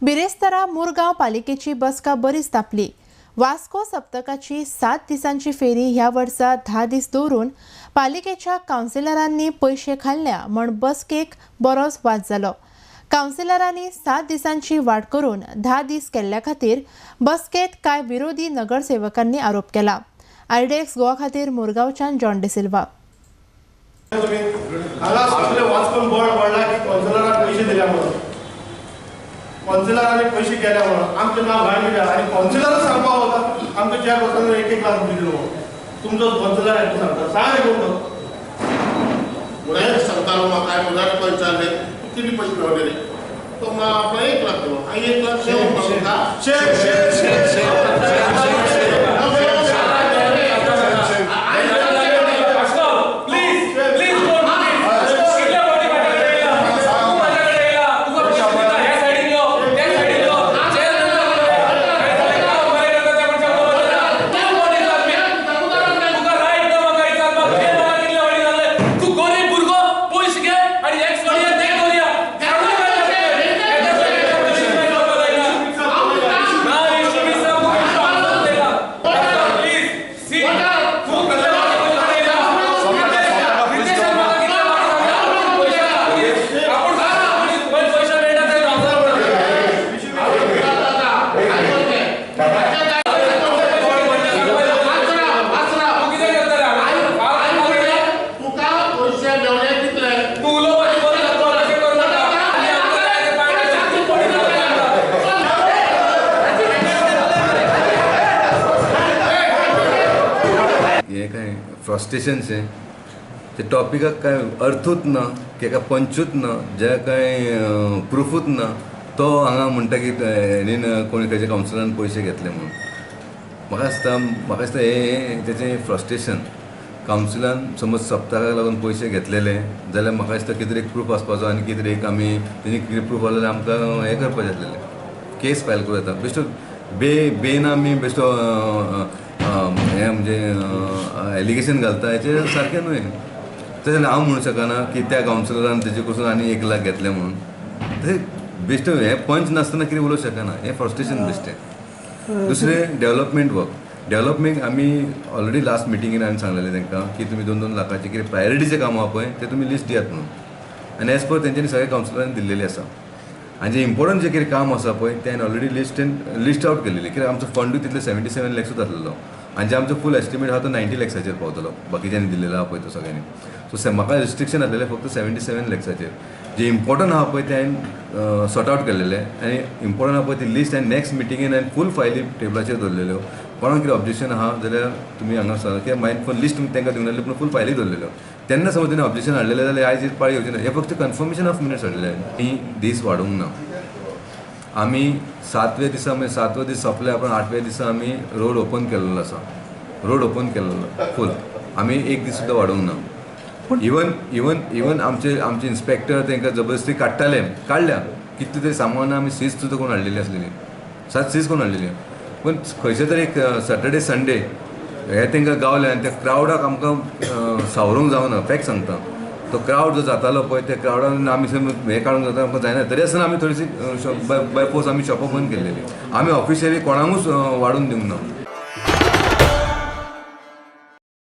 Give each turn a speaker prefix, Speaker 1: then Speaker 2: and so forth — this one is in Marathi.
Speaker 1: बिरेस्तारा मुरगांव पालिकेची बसका बरीच तापली। वास्को सप्तकाची 7 दिसांची फेरी ह्या वर्सा 10 दीस दवरून पालिकेच्या कावन्सिलरांनी पैसे खाल्ल्या म्हण बसकेक बरोच वाद जालो। कावन्सिलरांनी 7 दिसांची वाड करून 10 दीस केल्ल्या खातीर बसकेत कांय विरोधी नगरसेवकांनी आरोप केला। आयडेक्स गोवा खातीर मुरगांवच्यान जॉन डिसिल्वा।
Speaker 2: कौन्सिलरांनी पैसे केल्या म्हणून आमचं नाव घाण दिलं आणि कौन्सिलर सांगपा होता आमच्या चेअरपर्सन 1-1 लाख दिलो तुमचो कौन्सिलर आहे तू सांगता सांग रे कोण पुढे सांगता म्हाका 1000 रुपये चालले किती पैसे मेळले तो मला आपला 1 लाख दिलो आणि 1 लाख
Speaker 3: फ्रस्ट्रेशन से ते टॉपिकाक काय अर्थूच ना केका पंचूच ना जे काय प्रूफूच ना तो हांगा म्हणटा की हेणीन कोणी खंयच्या कावन्सिलरान पयशे घेतले म्हणून म्हाका दिसता हे तेचें फ्रस्ट्रेशन कावन्सिलान समज सप्तकाक लागून पयशे घेतलेले जाल्यार म्हाका दिसता कितें तरी एक प्रूफ आसपाचो आनी कितें तरी एक आमी तेणी कितें प्रूफ आसलें जाल्यार आमकां हें करपाचें आसलेलें केस फायल करूं येता बेश्टो बेन आमी बेश्टो हें म्हणजे एलिगेशन घालता हेचें सारकें न्हय तशें जाल्यार हांव म्हणूं शकना की त्या कावन्सिलरान तेजे कडसून आनी 1 लाख घेतले म्हणून बेश्टो हें पंच नासतना कितें उलोवंक शकना हें फ्रस्ट्रेशन बेश्टें। दुसरें डेव्हलपमेंट आमी ऑलरेडी लास्ट मिटिंगेन हांवें सांगलेलें तांकां की तुमी 2-2 लाखाचे कितें प्रायोरिटीचे कामां आहा पळय ते तुमी लिस्ट दियात म्हणून आनी एज पर तेंच्यांनी सगळ्या कावन्सिलरांनी दिल्लेली आसा आनी जे इम्पॉर्टंट जे कितें काम आसा पळय तें ऑलरेडी लिस्ट आउट केलेली कित्याक आमचो फंडूय तितले 77 लॅक्सूच आसलेलो आनी जे आमचो फूल एस्टिमेट आहा तो 90 लॅक्साचेर पावतलो बाकीच्यांनी दिल्लेलो आहा पळय तो सगळ्यांनी सो म्हाका रिस्ट्रिक्शन आसलेलें फक्त 77 लॅक्साचेर जे इम्पॉर्टंट आहा पळय ते हांवें सॉर्ट आउट केलेले आनी इम्पॉर्टंट आहा पळय ती लिस्ट हांवें नॅक्स्ट मिटिंगेन हांवें फूल फायली टेबलाचेर दवरलेल्यो कोणाक कितें ऑब्जेक्शन आहा जाल्यार तुमी हांगा सांगा कित्याक मागीर फूल लिस्ट तुमी तांकां दिवं नासलें पूण फूल फायली दवरलेल्यो तेन्ना समज तेणें ऑब्जेक्शन हाडलेलें जाल्यार आयज पाळी येवचें ना हें फक्त कन्फर्मेशन ऑफ मिनिट्स हाडलेलें ही दीस वाडोवंक ना आमी 7व्या दिसा म्हणजे 7वो दीस सोंपले आपण 8व्या दिसा आमी रोड ओपन केल्लो आसा फूल आमी 1 दीस सुद्दां वाडोवंक ना इवन आमचे इन्स्पेक्टर तांकां जबरदस्ती काडल्या कितले तरी सामान आमी सीज सुद्दां करून हाडलेली आसलेली सीज करून हाडलेली पूण खंयचे तरी एक सॅटर्डे संडे हे तांकां गावले आनी त्या क्रावडाक आमकां सावरूंक जावना फॅक्ट सांगता तो क्रावड जो जातालो पळय त्या क्रावडान आमी हें काडूंक जाता आमकां जायना तरी आसतना आमी थोडीशी बाय फोर्स आमी शॉपां बंद केल्लेली आमी ऑफिशियली कोणाकूच वाडून दिवंक ना